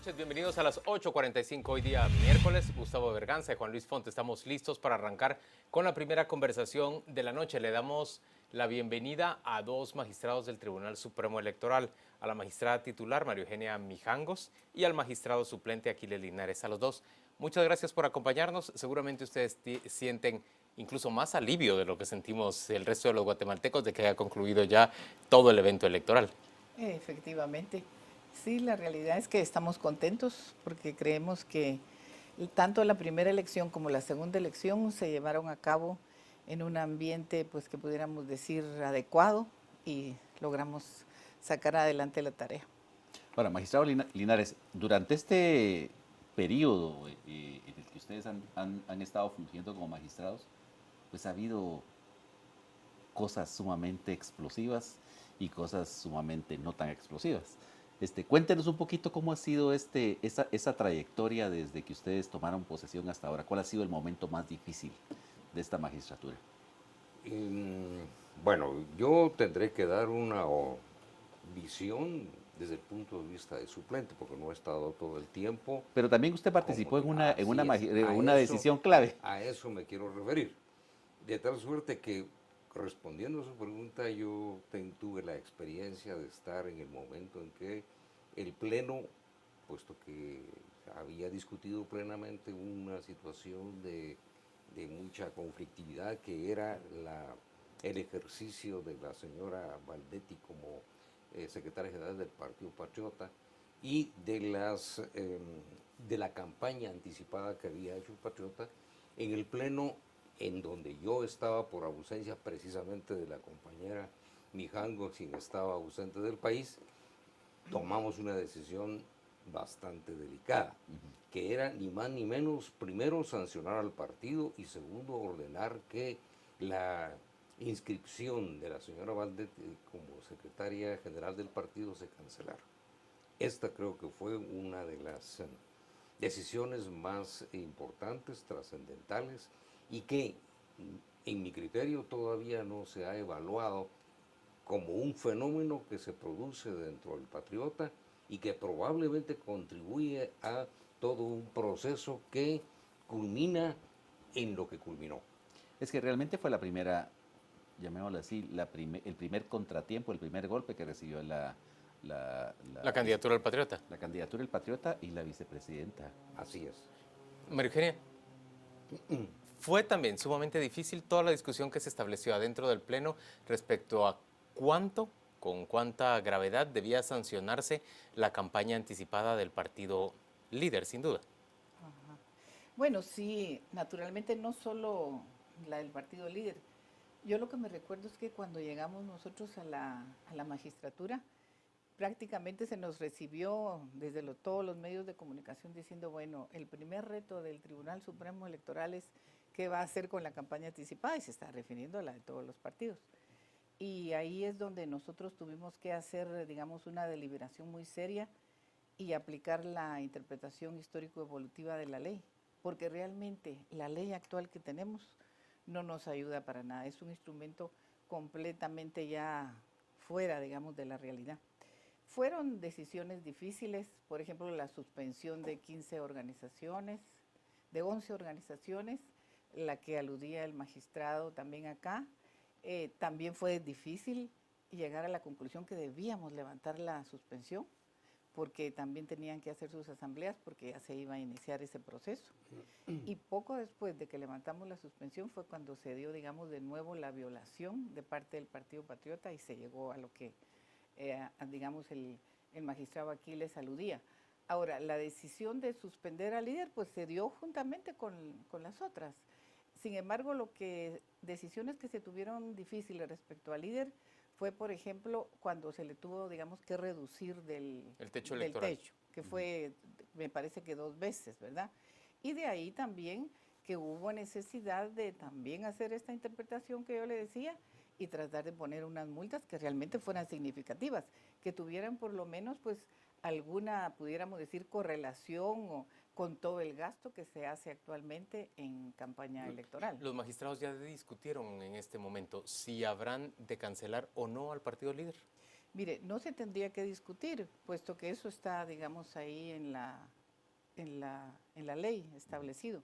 noches, bienvenidos a las 8:45 hoy día miércoles. Gustavo Berganza y Juan Luis Fonte estamos listos para arrancar con la primera conversación de la noche. Le damos la bienvenida a dos magistrados del Tribunal Supremo Electoral, a la magistrada titular María Eugenia Mijangos y al magistrado suplente Aquiles Linares. A los dos, muchas gracias por acompañarnos. Seguramente ustedes sienten incluso más alivio de lo que sentimos el resto de los guatemaltecos de que haya concluido ya todo el evento electoral. Efectivamente. Sí, la realidad es que estamos contentos porque creemos que tanto la primera elección como la segunda elección se llevaron a cabo en un ambiente, pues que pudiéramos decir adecuado, y logramos sacar adelante la tarea. Ahora, magistrado Linares, durante este periodo en el que ustedes han estado fungiendo como magistrados, pues ha habido cosas sumamente explosivas y cosas sumamente no tan explosivas. Cuéntenos un poquito cómo ha sido esa trayectoria desde que ustedes tomaron posesión hasta ahora. ¿Cuál ha sido el momento más difícil de esta magistratura? Bueno, yo tendré que dar una visión desde el punto de vista de suplente, porque no he estado todo el tiempo. Pero también usted participó en una eso, decisión clave. A eso me quiero referir. De tal suerte que, respondiendo a su pregunta, yo tuve la experiencia de estar en el momento en que el Pleno, puesto que había discutido plenamente una situación de mucha conflictividad, que era el ejercicio de la señora Valdetti como secretaria general del Partido Patriota y de la campaña anticipada que había hecho el Patriota, en el Pleno en donde yo estaba por ausencia precisamente de la compañera Mijangos, quien estaba ausente del país, tomamos una decisión bastante delicada, que era ni más ni menos, primero, sancionar al partido y segundo, ordenar que la inscripción de la señora Valdetti como secretaria general del partido se cancelara. Esta creo que fue una de las decisiones más importantes, trascendentales, y que en mi criterio todavía no se ha evaluado como un fenómeno que se produce dentro del Patriota y que probablemente contribuye a todo un proceso que culmina en lo que culminó. Es que realmente fue la primera, llamémoslo así, el primer contratiempo, el primer golpe que recibió la Candidatura del Patriota. La candidatura del Patriota y la vicepresidenta. Así es. María Eugenia, fue también sumamente difícil toda la discusión que se estableció adentro del Pleno respecto a con cuánta gravedad debía sancionarse la campaña anticipada del partido líder, sin duda. Ajá. Bueno, sí, naturalmente no solo la del partido líder. Yo lo que me recuerdo es que cuando llegamos nosotros a la magistratura, prácticamente se nos recibió desde todos los medios de comunicación diciendo, bueno, el primer reto del Tribunal Supremo Electoral es qué va a hacer con la campaña anticipada, y se está refiriendo a la de todos los partidos. Y ahí es donde nosotros tuvimos que hacer, digamos, una deliberación muy seria y aplicar la interpretación histórico-evolutiva de la ley, porque realmente la ley actual que tenemos no nos ayuda para nada, es un instrumento completamente ya fuera, digamos, de la realidad. Fueron decisiones difíciles, por ejemplo, la suspensión de 15 organizaciones, de 11 organizaciones, la que aludía el magistrado también acá. También fue difícil llegar a la conclusión que debíamos levantar la suspensión, porque también tenían que hacer sus asambleas, porque ya se iba a iniciar ese proceso. Y poco después de que levantamos la suspensión fue cuando se dio, digamos, de nuevo la violación de parte del Partido Patriota y se llegó a lo que, digamos, el magistrado Aquiles aludía. Ahora, la decisión de suspender al líder pues se dio juntamente con las otras. Sin embargo, decisiones que se tuvieron difíciles respecto al líder fue, por ejemplo, cuando se le tuvo, digamos, que reducir del techo electoral, que fue, me parece que 2 veces, ¿verdad? Y de ahí también que hubo necesidad de también hacer esta interpretación que yo le decía y tratar de poner unas multas que realmente fueran significativas, que tuvieran por lo menos pues alguna, pudiéramos decir, correlación con todo el gasto que se hace actualmente en campaña electoral. Los magistrados ya discutieron en este momento si habrán de cancelar o no al partido líder. Mire, no se tendría que discutir, puesto que eso está, digamos, ahí en la ley establecido.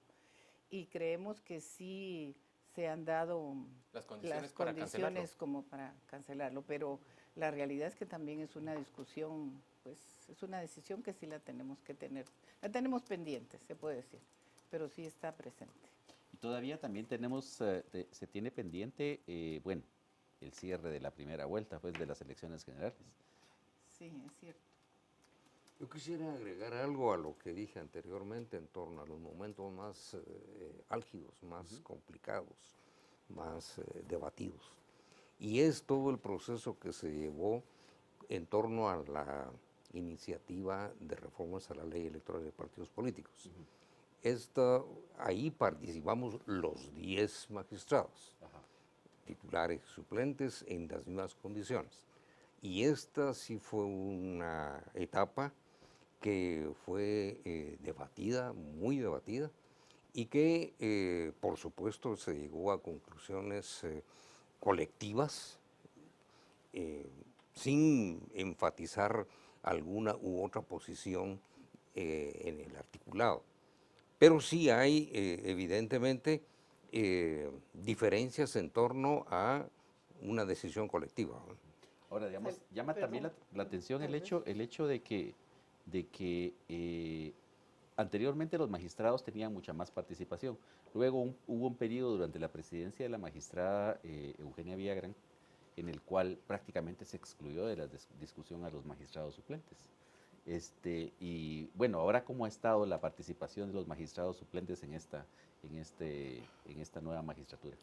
Y creemos que sí se han dado Las condiciones las para cancelarlo. condiciones como para cancelarlo, pero la realidad es que también es una discusión, pues es una decisión que sí la tenemos que tener, la tenemos pendiente, se puede decir, pero sí está presente. Y todavía también tenemos, se tiene pendiente, bueno, el cierre de la primera vuelta, pues, de las elecciones generales. Sí, es cierto. Yo quisiera agregar algo a lo que dije anteriormente en torno a los momentos más álgidos, más complicados, más debatidos. Y es todo el proceso que se llevó en torno a la iniciativa de reformas a la ley electoral de partidos políticos. Ahí participamos los 10 magistrados, titulares y suplentes en las mismas condiciones. Y esta sí fue una etapa que fue debatida, muy debatida, y que por supuesto se llegó a conclusiones colectivas, sin enfatizar alguna u otra posición en el articulado. Pero sí hay evidentemente diferencias en torno a una decisión colectiva. Ahora, digamos, Tal- llama también perdón, la atención tal vez. el hecho de que anteriormente los magistrados tenían mucha más participación. Luego hubo un periodo durante la presidencia de la magistrada Eugenia Villagrán en el cual prácticamente se excluyó de la discusión a los magistrados suplentes. Y bueno, ahora cómo ha estado la participación de los magistrados suplentes en esta nueva magistratura.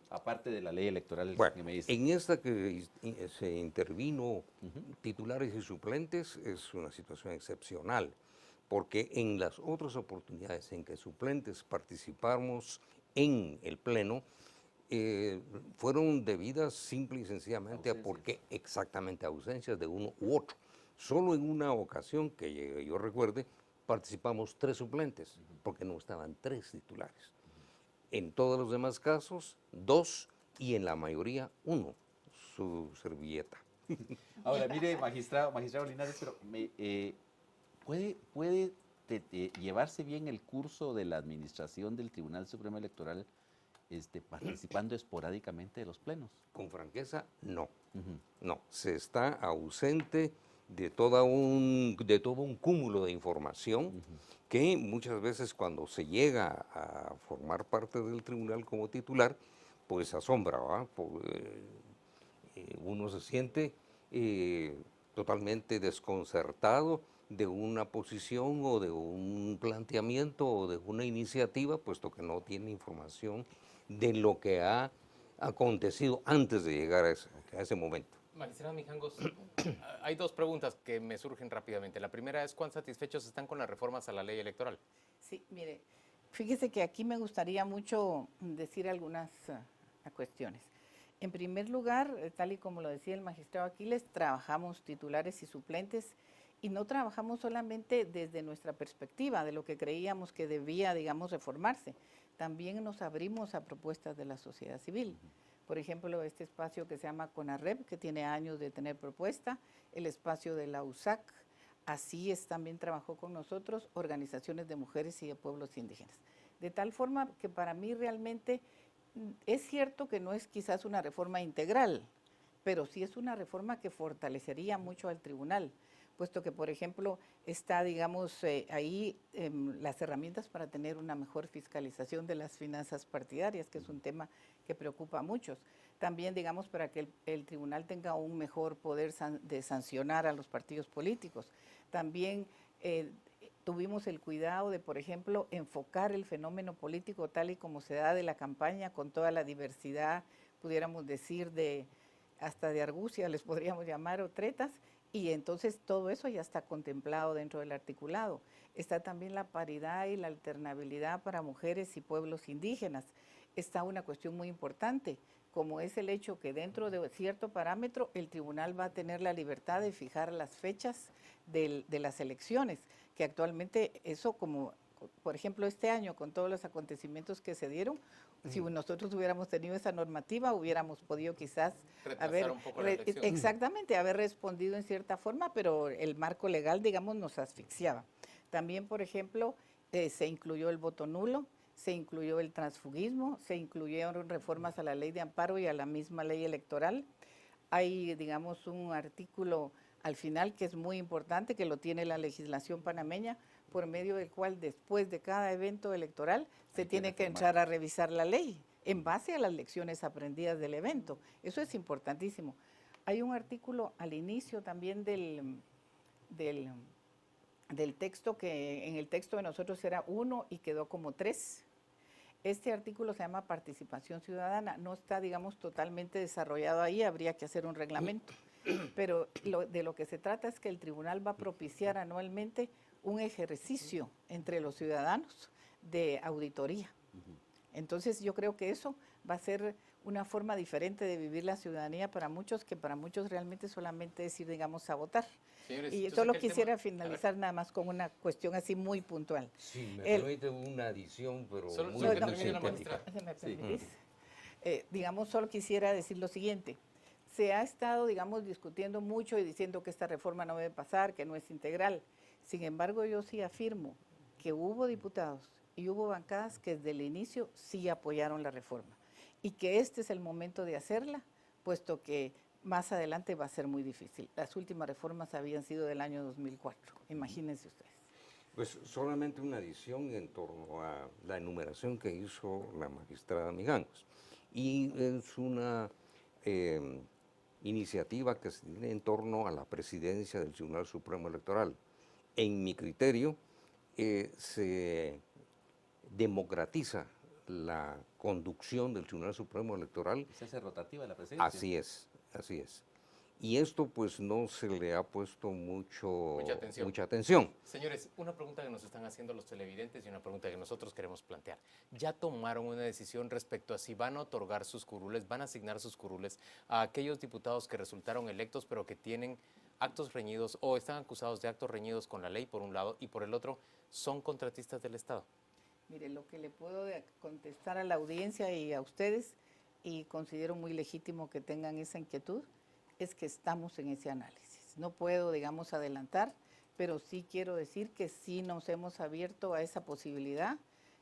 Aparte de la ley electoral Bueno, que me dice. en esta que se intervino titulares y suplentes es una situación excepcional, porque en las otras oportunidades en que suplentes participamos en el Pleno, fueron debidas simple y sencillamente a porque exactamente ausencias de uno u otro. Solo en una ocasión que yo recuerde participamos 3 suplentes, porque no estaban 3 titulares. En todos los demás casos, 2 y en la mayoría 1, su servilleta. Ahora, mire, magistrado Linares, pero ¿puede llevarse bien el curso de la administración del Tribunal Supremo Electoral participando esporádicamente de los plenos? Con franqueza, no. Ujú. No, se está ausente de todo un cúmulo de información que muchas veces cuando se llega a formar parte del tribunal como titular, pues asombra, ¿va? Uno se siente totalmente desconcertado de una posición o de un planteamiento o de una iniciativa, puesto que no tiene información de lo que ha acontecido antes de llegar a ese momento. Magistrado Mijangos, hay 2 preguntas que me surgen rápidamente. La primera es, ¿cuán satisfechos están con las reformas a la ley electoral? Sí, mire, fíjese que aquí me gustaría mucho decir algunas cuestiones. En primer lugar, tal y como lo decía el magistrado Aquiles, trabajamos titulares y suplentes y no trabajamos solamente desde nuestra perspectiva, de lo que creíamos que debía, digamos, reformarse. También nos abrimos a propuestas de la sociedad civil. Por ejemplo, este espacio que se llama CONARREP, que tiene años de tener propuesta, el espacio de la USAC, así es, también trabajó con nosotros, organizaciones de mujeres y de pueblos indígenas. De tal forma que para mí realmente es cierto que no es quizás una reforma integral, pero sí es una reforma que fortalecería mucho al tribunal, puesto que, por ejemplo, está, digamos, ahí las herramientas para tener una mejor fiscalización de las finanzas partidarias, que es un tema que preocupa a muchos. También, digamos, para que el tribunal tenga un mejor poder de sancionar a los partidos políticos. También tuvimos el cuidado de, por ejemplo, enfocar el fenómeno político tal y como se da de la campaña, con toda la diversidad, pudiéramos decir, hasta de argucia, les podríamos llamar, o tretas, y entonces todo eso ya está contemplado dentro del articulado. Está también la paridad y la alternabilidad para mujeres y pueblos indígenas. Está una cuestión muy importante, como es el hecho que dentro de cierto parámetro el tribunal va a tener la libertad de fijar las fechas de las elecciones, que actualmente eso, como por ejemplo, este año, con todos los acontecimientos que se dieron, si nosotros hubiéramos tenido esa normativa, hubiéramos podido quizás Retrasar un poco la elección. exactamente, haber respondido en cierta forma, pero el marco legal, digamos, nos asfixiaba. También, por ejemplo, se incluyó el voto nulo, se incluyó el transfugismo, se incluyeron reformas a la ley de amparo y a la misma ley electoral. Hay, digamos, un artículo al final que es muy importante, que lo tiene la legislación panameña, por medio del cual después de cada evento electoral se tiene que entrar a revisar la ley en base a las lecciones aprendidas del evento. Eso es importantísimo. Hay un artículo al inicio también del texto, que en el texto de nosotros era 1 y quedó como 3. Este artículo se llama participación ciudadana, no está, digamos, totalmente desarrollado ahí, habría que hacer un reglamento, pero de lo que se trata es que el tribunal va a propiciar anualmente un ejercicio entre los ciudadanos de auditoría. Entonces yo creo que eso va a ser una forma diferente de vivir la ciudadanía para muchos, que para muchos realmente solamente es ir, digamos, a votar. Señores, Y yo solo sé que el quisiera tema- finalizar nada más con una cuestión así muy puntual. Sí, me El- permite una adición, pero Solo- muy, solo que muy termine la sintética. maestra. ¿Se me permitís? Digamos, solo quisiera decir lo siguiente. Se ha estado, digamos, discutiendo mucho y diciendo que esta reforma no debe pasar, que no es integral. Sin embargo, yo sí afirmo que hubo diputados y hubo bancadas que desde el inicio sí apoyaron la reforma y que este es el momento de hacerla, puesto que más adelante va a ser muy difícil. Las últimas reformas habían sido del año 2004, imagínense ustedes. Pues solamente una adición en torno a la enumeración que hizo la magistrada Mijangos. Y es una iniciativa que se tiene en torno a la presidencia del Tribunal Supremo Electoral. En mi criterio, se democratiza la conducción del Tribunal Supremo Electoral. Se hace rotativa la presidencia. Así es, así es. Y esto pues no se le ha puesto mucha atención. Señores, una pregunta que nos están haciendo los televidentes y una pregunta que nosotros queremos plantear. ¿Ya tomaron una decisión respecto a si van a otorgar sus curules, van a asignar sus curules a aquellos diputados que resultaron electos pero que tienen actos reñidos o están acusados de actos reñidos con la ley por un lado y por el otro son contratistas del Estado? Mire, lo que le puedo contestar a la audiencia y a ustedes, y considero muy legítimo que tengan esa inquietud, es que estamos en ese análisis. No puedo, digamos, adelantar, pero sí quiero decir que sí nos hemos abierto a esa posibilidad.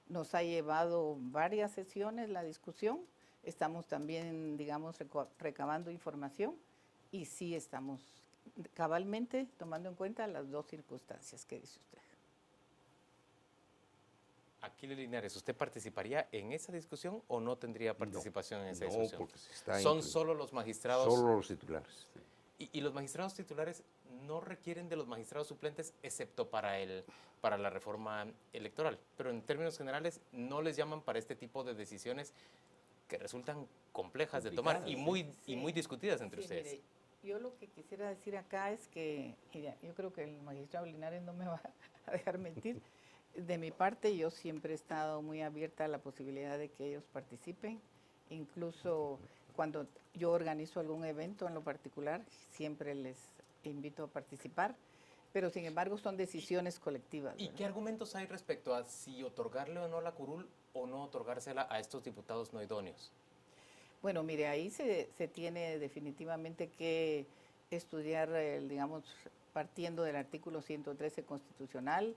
Nos ha llevado varias sesiones la discusión, estamos también, digamos, recabando información y sí estamos cabalmente tomando en cuenta las dos circunstancias que dice usted. Aquiles Linares, ¿usted participaría en esa discusión o no tendría participación en esa discusión? No, porque se está Son incluyendo. solo los magistrados. Solo los titulares. Y los magistrados titulares no requieren de los magistrados suplentes, excepto para la reforma electoral. Pero en términos generales, no les llaman para este tipo de decisiones que resultan complejas de tomar y muy discutidas entre ustedes. Mire, yo lo que quisiera decir acá es que, mira, yo creo que el magistrado Linares no me va a dejar mentir. De mi parte, yo siempre he estado muy abierta a la posibilidad de que ellos participen. Incluso cuando yo organizo algún evento en lo particular, siempre les invito a participar. Pero sin embargo son decisiones colectivas. ¿Y qué argumentos hay respecto a si otorgarle o no la curul o no otorgársela a estos diputados no idóneos? Bueno, mire, ahí se tiene definitivamente que estudiar, digamos, partiendo del artículo 113 constitucional,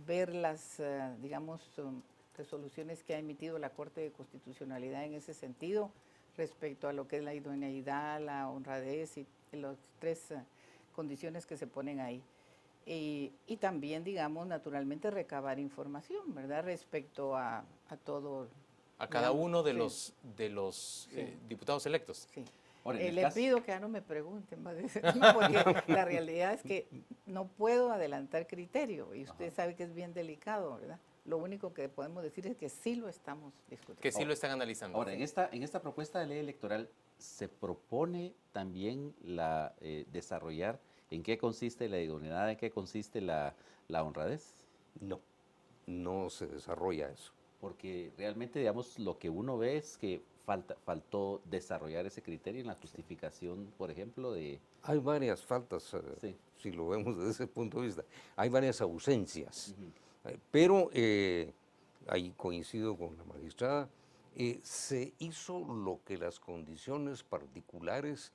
ver las, digamos, resoluciones que ha emitido la Corte de Constitucionalidad en ese sentido, respecto a lo que es la idoneidad, la honradez y las tres condiciones que se ponen ahí. Y también, digamos, naturalmente recabar información, ¿verdad?, respecto a todo. A cada digamos, uno de sí. los Sí. Diputados electos. Sí. Ahora, en el Le caso- pido que ya no me pregunten más de ese tema, porque la realidad es que no puedo adelantar criterio y usted sabe que es bien delicado, ¿verdad? Lo único que podemos decir es que sí lo estamos discutiendo. Que sí lo están analizando. Ahora, en esta propuesta de ley electoral se propone también desarrollar en qué consiste la idoneidad, en qué consiste la honradez, No, no se desarrolla eso. porque realmente, digamos, lo que uno ve es que faltó desarrollar ese criterio en la justificación, por ejemplo, de... Hay varias faltas, Sí. si lo vemos desde ese punto de vista. Hay varias ausencias. Pero ahí coincido con la magistrada, se hizo lo que las condiciones particulares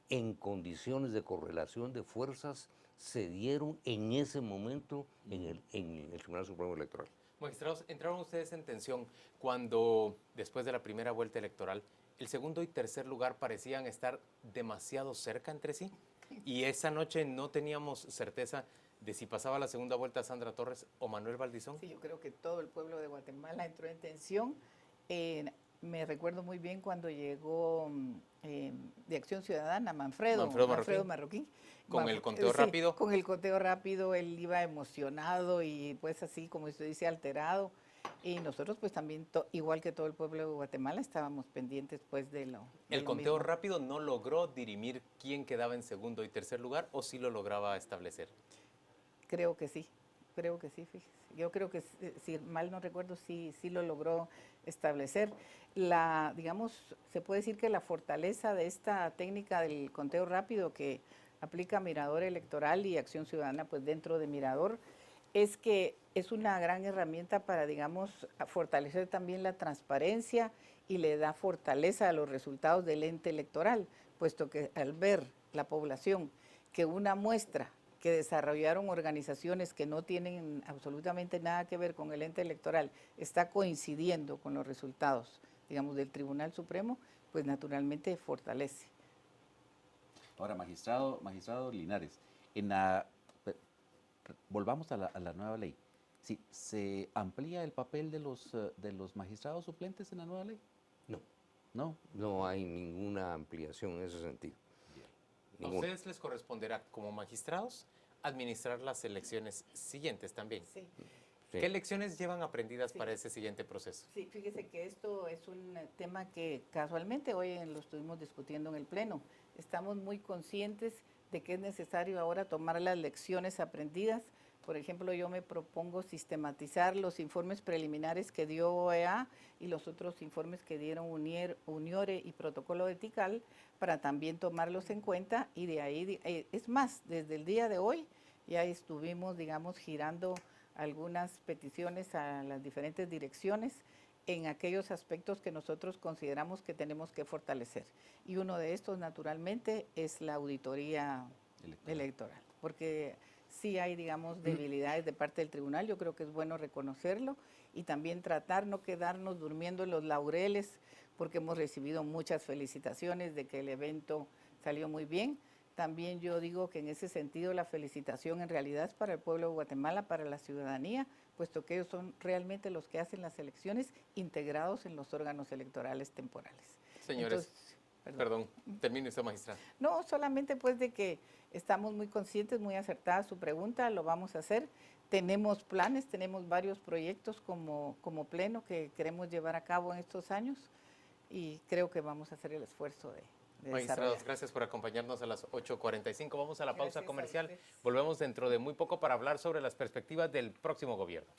en condiciones de correlación de fuerzas se dieron en ese momento en el Tribunal Supremo Electoral. Magistrados, ¿entraron ustedes en tensión cuando, después de la primera vuelta electoral, el segundo y tercer lugar parecían estar demasiado cerca entre sí? Y esa noche no teníamos certeza de si pasaba la segunda vuelta Sandra Torres o Manuel Valdizón. Sí, yo creo que todo el pueblo de Guatemala entró en tensión. Me recuerdo muy bien cuando llegó de Acción Ciudadana, Manfredo Marroquín. Con el conteo rápido. Con el conteo rápido, él iba emocionado y pues así, como usted dice, alterado. Y nosotros pues también, igual que todo el pueblo de Guatemala, estábamos pendientes pues de lo ¿El conteo mismo. rápido no logró dirimir quién quedaba en segundo y tercer lugar o sí lo lograba establecer? Creo que sí, fíjese. Yo creo que, si mal no recuerdo, sí lo logró establecer. Digamos, se puede decir que la fortaleza de esta técnica del conteo rápido que aplica Mirador Electoral y Acción Ciudadana, pues dentro de Mirador, es que es una gran herramienta para, digamos, fortalecer también la transparencia y le da fortaleza a los resultados del ente electoral, puesto que al ver la población que una muestra que desarrollaron organizaciones que no tienen absolutamente nada que ver con el ente electoral, está coincidiendo con los resultados, digamos, del Tribunal Supremo, pues naturalmente fortalece. Ahora, magistrado Linares, volvamos a la nueva ley. Sí, ¿se amplía el papel de los magistrados suplentes en la nueva ley? No, No. no hay ninguna ampliación en ese sentido. ¿A ustedes les corresponderá como magistrados administrar las elecciones siguientes también? Sí. Sí. ¿Qué lecciones llevan aprendidas para ese siguiente proceso? Sí, fíjese que esto es un tema que casualmente hoy lo estuvimos discutiendo en el Pleno. Estamos muy conscientes de que es necesario ahora tomar las lecciones aprendidas. Por ejemplo, yo me propongo sistematizar los informes preliminares que dio OEA y los otros informes que dieron UNIORE y Protocolo de Tikal para también tomarlos en cuenta, y de ahí, es más, desde el día de hoy ya estuvimos, digamos, girando algunas peticiones a las diferentes direcciones en aquellos aspectos que nosotros consideramos que tenemos que fortalecer. Y uno de estos, naturalmente, es la auditoría electoral, porque sí hay, digamos, debilidades de parte del tribunal. Yo creo que es bueno reconocerlo y también tratar no quedarnos durmiendo en los laureles, porque hemos recibido muchas felicitaciones de que el evento salió muy bien. También yo digo que en ese sentido la felicitación en realidad es para el pueblo de Guatemala, para la ciudadanía, puesto que ellos son realmente los que hacen las elecciones integrados en los órganos electorales temporales. Señores, perdón, termine usted, magistrada. No, solamente pues de que estamos muy conscientes, muy acertada su pregunta, lo vamos a hacer. Tenemos planes, tenemos varios proyectos como Pleno que queremos llevar a cabo en estos años y creo que vamos a hacer el esfuerzo de Magistrados, gracias por acompañarnos a las 8:45. Vamos a la pausa Gracias a comercial. ustedes. Volvemos dentro de muy poco para hablar sobre las perspectivas del próximo gobierno.